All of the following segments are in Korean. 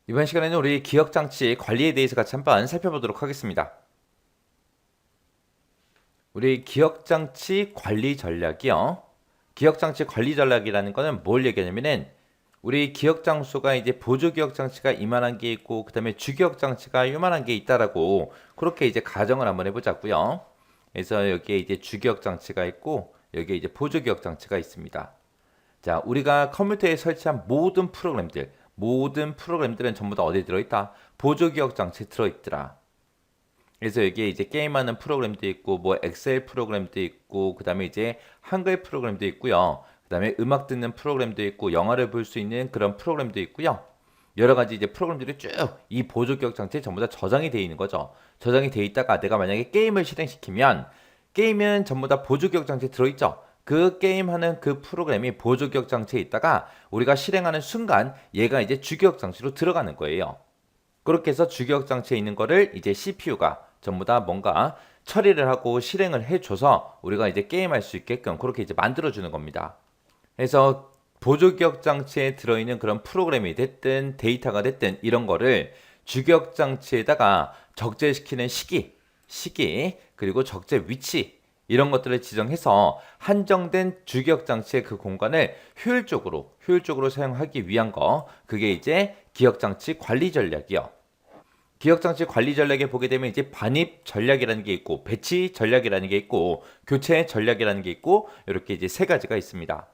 이번 시간에는 우리 기억장치 관리에 대해서 같이 한번 살펴보도록 하겠습니다. 우리 기억장치 관리 전략이요. 기억장치 관리 전략이라는 거는 뭘 얘기하냐면은 우리 기억장수가 이제 보조 기억장치가 이만한 게 있고 그 다음에 주기억장치가 이만한 게 있다라고 그렇게 이제 가정을 한번 해보자고요. 그래서 여기에 이제 주기억장치가 있고 여기에 이제 보조 기억장치가 있습니다. 자, 우리가 컴퓨터에 설치한 모든 프로그램들은 전부 다 어디에 들어있다? 보조 기억 장치에 들어있더라. 그래서 여기에 이제 게임하는 프로그램도 있고, 뭐 엑셀 프로그램도 있고, 그 다음에 이제 한글 프로그램도 있고요. 그 다음에 음악 듣는 프로그램도 있고, 영화를 볼 수 있는 그런 프로그램도 있고요. 여러 가지 이제 프로그램들이 쭉 이 보조 기억 장치에 전부 다 저장이 되어 있는 거죠. 저장이 되어 있다가 내가 만약에 게임을 실행시키면 게임은 전부 다 보조 기억 장치에 들어있죠. 그 게임하는 그 프로그램이 보조 기억 장치에 있다가 우리가 실행하는 순간 얘가 이제 주기억 장치로 들어가는 거예요. 그렇게 해서 주기억 장치에 있는 거를 이제 CPU가 전부 다 뭔가 처리를 하고 실행을 해줘서 우리가 이제 게임할 수 있게끔 그렇게 이제 만들어주는 겁니다. 그래서 보조 기억 장치에 들어있는 그런 프로그램이 됐든 데이터가 됐든 이런 거를 주기억 장치에다가 적재시키는 시기 그리고 적재 위치 이런 것들을 지정해서 한정된 주기억 장치의 그 공간을 효율적으로 사용하기 위한 거 그게 이제 기억 장치 관리 전략이요. 기억 장치 관리 전략에 보게 되면 이제 반입 전략이라는 게 있고 배치 전략이라는 게 있고 교체 전략이라는 게 있고 이렇게 이제 세 가지가 있습니다.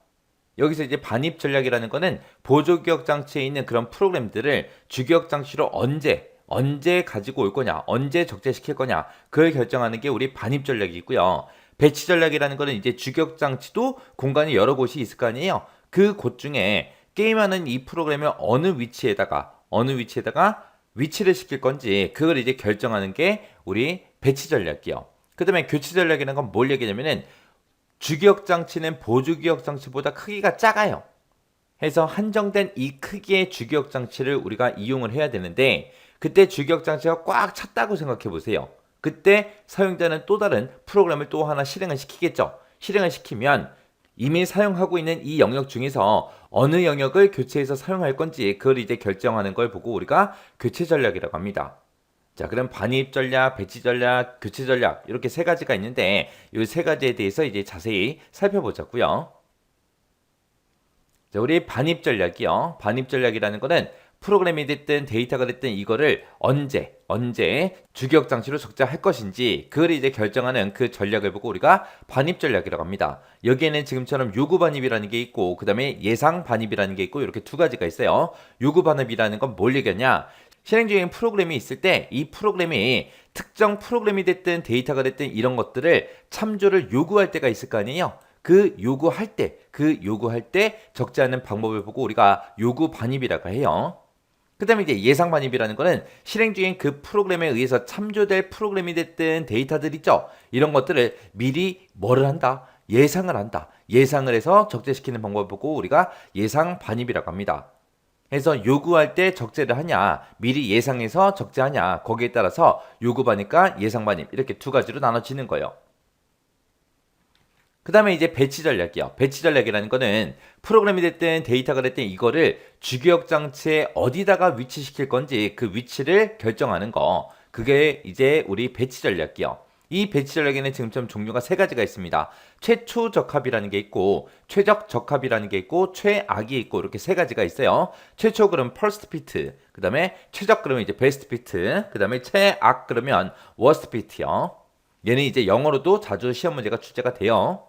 여기서 이제 반입 전략이라는 거는 보조 기억 장치에 있는 그런 프로그램들을 주기억 장치로 언제 가지고 올 거냐, 언제 적재시킬 거냐, 그걸 결정하는 게 우리 반입 전략이 있고요. 배치 전략이라는 거는 이제 주기억 장치도 공간이 여러 곳이 있을 거 아니에요. 그 곳 중에 게임하는 이 프로그램을 어느 위치에다가 위치를 시킬 건지 그걸 이제 결정하는 게 우리 배치 전략이요. 그다음에 교체 전략이라는 건 뭘 얘기냐면은 주기억 장치는 보조 기억 장치보다 크기가 작아요. 해서 한정된 이 크기의 주기억 장치를 우리가 이용을 해야 되는데 그때 주기억 장치가 꽉 찼다고 생각해 보세요. 그때 사용자는 또 다른 프로그램을 또 하나 실행을 시키겠죠. 실행을 시키면 이미 사용하고 있는 이 영역 중에서 어느 영역을 교체해서 사용할 건지 그걸 이제 결정하는 걸 보고 우리가 교체 전략이라고 합니다. 자, 그럼 반입 전략, 배치 전략, 교체 전략 이렇게 세 가지가 있는데 이 세 가지에 대해서 이제 자세히 살펴보자고요. 자, 우리 반입 전략이요. 반입 전략이라는 거는 프로그램이 됐든 데이터가 됐든 이거를 언제 주기억 장치로 적재할 것인지 그걸 이제 결정하는 그 전략을 보고 우리가 반입 전략이라고 합니다. 여기에는 지금처럼 요구 반입이라는 게 있고 그 다음에 예상 반입이라는 게 있고 이렇게 두 가지가 있어요. 요구 반입이라는 건 뭘 얘기하냐? 실행 중인 프로그램이 있을 때 이 프로그램이 특정 프로그램이 됐든 데이터가 됐든 이런 것들을 참조를 요구할 때가 있을 거 아니에요. 그 요구할 때 적지 않은 방법을 보고 우리가 요구 반입이라고 해요. 그 다음에 이제 예상 반입이라는 거는 실행 중인 그 프로그램에 의해서 참조될 프로그램이 됐든 데이터들 있죠. 이런 것들을 미리 뭐를 한다? 예상을 한다. 예상을 해서 적재시키는 방법을 보고 우리가 예상 반입이라고 합니다. 그래서 요구할 때 적재를 하냐, 미리 예상해서 적재하냐, 거기에 따라서 요구 반입과 예상 반입 이렇게 두 가지로 나눠지는 거예요. 그 다음에 이제 배치 전략이요. 배치 전략이라는 거는 프로그램이 됐든 데이터가 됐든 이거를 주기억 장치에 어디다가 위치시킬 건지 그 위치를 결정하는 거. 그게 이제 우리 배치 전략이요. 이 배치 전략에는 지금처럼 종류가 세 가지가 있습니다. 최초 적합이라는 게 있고 최적 적합이라는 게 있고 최악이 있고 이렇게 세 가지가 있어요. 최초 그러면 퍼스트 피트, 그 다음에 최적 그러면 이제 베스트 피트, 그 다음에 최악 그러면 워스트 피트요. 얘는 이제 영어로도 자주 시험 문제가 출제가 돼요.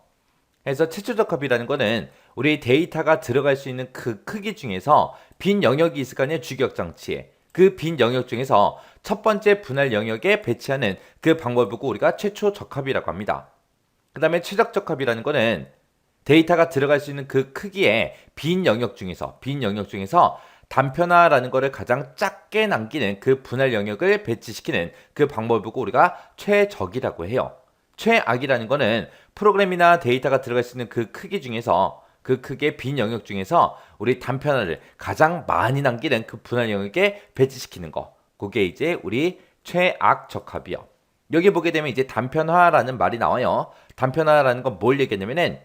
그래서 최초 적합이라는 거는 우리 데이터가 들어갈 수 있는 그 크기 중에서 빈 영역이 있을 거 아니에요. 주기억 장치에. 그 빈 영역 중에서 첫 번째 분할 영역에 배치하는 그 방법을 보고 우리가 최초 적합이라고 합니다. 그 다음에 최적 적합이라는 거는 데이터가 들어갈 수 있는 그 크기의 빈 영역 중에서 단편화라는 거를 가장 작게 남기는 그 분할 영역을 배치시키는 그 방법을 보고 우리가 최적이라고 해요. 최악이라는 거는 프로그램이나 데이터가 들어갈 수 있는 그 크기 중에서 그 크기의 빈 영역 중에서 우리 단편화를 가장 많이 남기는 그 분할 영역에 배치시키는 거. 그게 이제 우리 최악 적합이요. 여기 보게 되면 이제 단편화라는 말이 나와요. 단편화라는 건 뭘 얘기하냐면은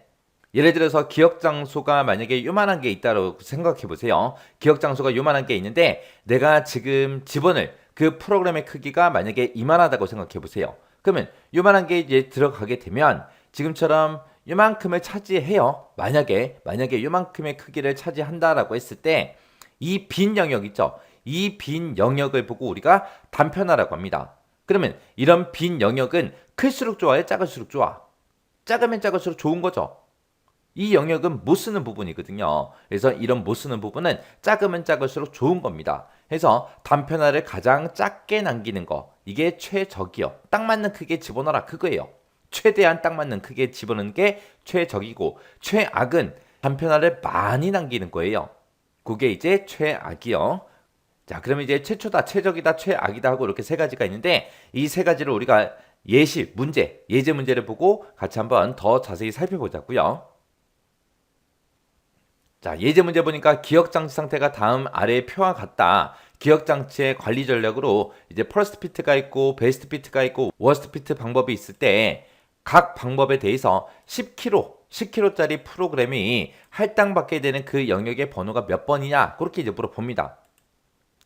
예를 들어서 기억 장소가 만약에 요만한 게 있다고 생각해 보세요. 기억 장소가 요만한 게 있는데 내가 지금 집어넣을 그 프로그램의 크기가 만약에 이만하다고 생각해 보세요. 그러면 요만한 게 이제 들어가게 되면 지금처럼 요만큼을 차지해요. 만약에 요만큼의 크기를 차지한다라고 했을 때 이 빈 영역 있죠. 이 빈 영역을 보고 우리가 단편화라고 합니다. 그러면 이런 빈 영역은 클수록 좋아요? 작을수록 좋아? 작으면 작을수록 좋은 거죠. 이 영역은 못 쓰는 부분이거든요. 그래서 이런 못 쓰는 부분은 작으면 작을수록 좋은 겁니다. 그래서 단편화를 가장 작게 남기는 거, 이게 최적이요. 딱 맞는 크기에 집어넣어라, 그거예요. 최대한 딱 맞는 크기에 집어넣는 게 최적이고, 최악은 단편화를 많이 남기는 거예요. 그게 이제 최악이요. 자, 그러면 이제 최초다, 최적이다, 최악이다 하고 이렇게 세 가지가 있는데 이 세 가지를 우리가 예시, 문제, 예제 문제를 보고 같이 한번 더 자세히 살펴보자고요. 자, 예제 문제 보니까 기억장치 상태가 다음 아래의 표와 같다. 기억장치의 관리 전략으로 이제 퍼스트 피트가 있고 베스트 피트가 있고 워스트 피트 방법이 있을 때 각 방법에 대해서 10kg짜리 프로그램이 할당받게 되는 그 영역의 번호가 몇 번이냐 그렇게 이제 물어봅니다.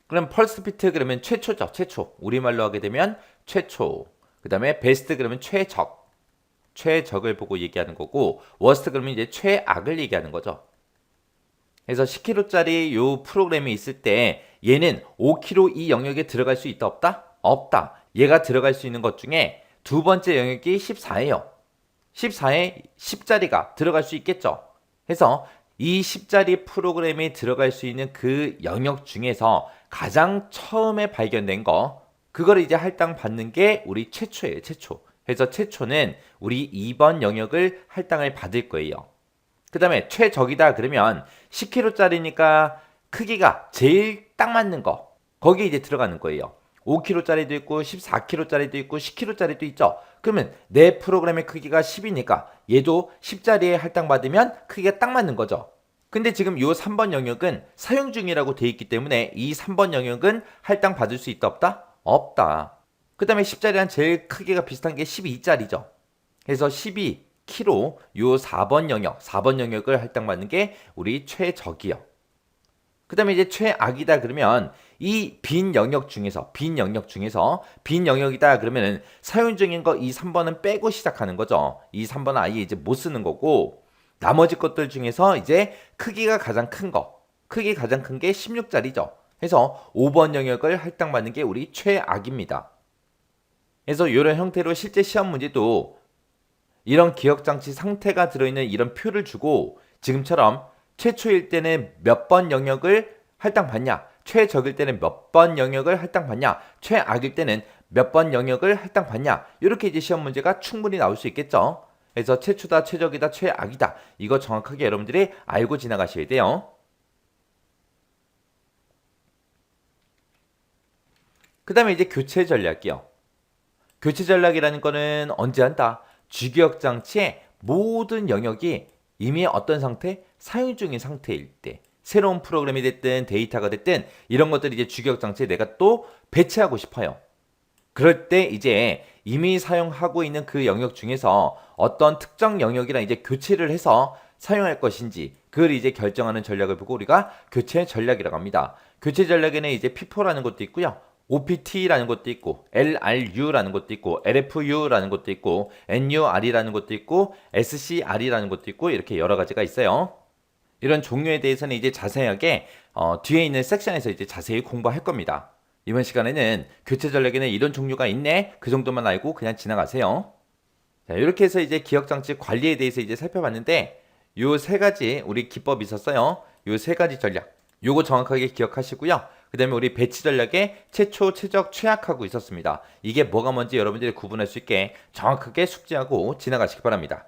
그럼 펄스 피트 그러면 최초죠. 최초. 우리말로 하게 되면 최초. 그 다음에 베스트 그러면 최적. 최적을 보고 얘기하는 거고 워스트 그러면 이제 최악을 얘기하는 거죠. 그래서 10kg짜리 요 프로그램이 있을 때 얘는 5kg 이 영역에 들어갈 수 있다 없다? 없다. 얘가 들어갈 수 있는 것 중에 두 번째 영역이 14예요. 14에 10짜리가 들어갈 수 있겠죠. 그래서 이 10짜리 프로그램이 들어갈 수 있는 그 영역 중에서 가장 처음에 발견된 거 그걸 이제 할당 받는 게 우리 최초예요. 최초. 그래서 최초는 우리 2번 영역을 할당을 받을 거예요. 그 다음에 최적이다 그러면 10kg짜리니까 크기가 제일 딱 맞는 거 거기에 이제 들어가는 거예요. 5kg짜리도 있고 14kg짜리도 있고 10kg짜리도 있죠. 그러면 내 프로그램의 크기가 10이니까 얘도 10짜리에 할당받으면 크기가 딱 맞는 거죠. 근데 지금 요 3번 영역은 사용 중이라고 돼 있기 때문에 이 3번 영역은 할당받을 수 있다 없다? 없다. 그 다음에 10짜리랑 제일 크기가 비슷한 게 12짜리죠. 그래서 12kg 요 4번 영역을 할당받는 게 우리 최적이요. 그 다음에 이제 최악이다 그러면 이 빈 영역이다 그러면은 사용 중인 거 이 3번은 빼고 시작하는 거죠. 이 3번은 아예 이제 못 쓰는 거고 나머지 것들 중에서 이제 크기가 가장 큰 거, 크기 가장 큰 게 16짜리죠. 그래서 5번 영역을 할당받는 게 우리 최악입니다. 그래서 이런 형태로 실제 시험 문제도 이런 기억장치 상태가 들어있는 이런 표를 주고 지금처럼 최초일 때는 몇 번 영역을 할당받냐, 최적일 때는 몇 번 영역을 할당받냐, 최악일 때는 몇 번 영역을 할당받냐 이렇게 이제 시험 문제가 충분히 나올 수 있겠죠. 그래서 최초다, 최적이다, 최악이다 이거 정확하게 여러분들이 알고 지나가셔야 돼요. 그 다음에 이제 교체 전략이요. 교체 전략이라는 거는 언제 한다? 주기억장치의 모든 영역이 이미 어떤 상태? 사용 중인 상태일 때 새로운 프로그램이 됐든 데이터가 됐든 이런 것들이 이제 주기억장치에 내가 또 배치하고 싶어요. 그럴 때 이제 이미 사용하고 있는 그 영역 중에서 어떤 특정 영역이랑 이제 교체를 해서 사용할 것인지 그걸 이제 결정하는 전략을 보고 우리가 교체 전략이라고 합니다. 교체 전략에는 이제 FIFO라는 것도 있고요. OPT라는 것도 있고 LRU라는 것도 있고 LFU라는 것도 있고 NUR이라는 것도 있고 SCR이라는 것도 있고 이렇게 여러 가지가 있어요. 이런 종류에 대해서는 이제 자세하게 뒤에 있는 섹션에서 이제 자세히 공부할 겁니다. 이번 시간에는 교체 전략에는 이런 종류가 있네 그 정도만 알고 그냥 지나가세요. 자, 이렇게 해서 이제 기억장치 관리에 대해서 이제 살펴봤는데 요 세 가지 우리 기법이 있었어요. 요 세 가지 전략 요거 정확하게 기억하시고요. 그 다음에 우리 배치 전략에 최초, 최적, 최악하고 있었습니다. 이게 뭐가 뭔지 여러분들이 구분할 수 있게 정확하게 숙지하고 지나가시기 바랍니다.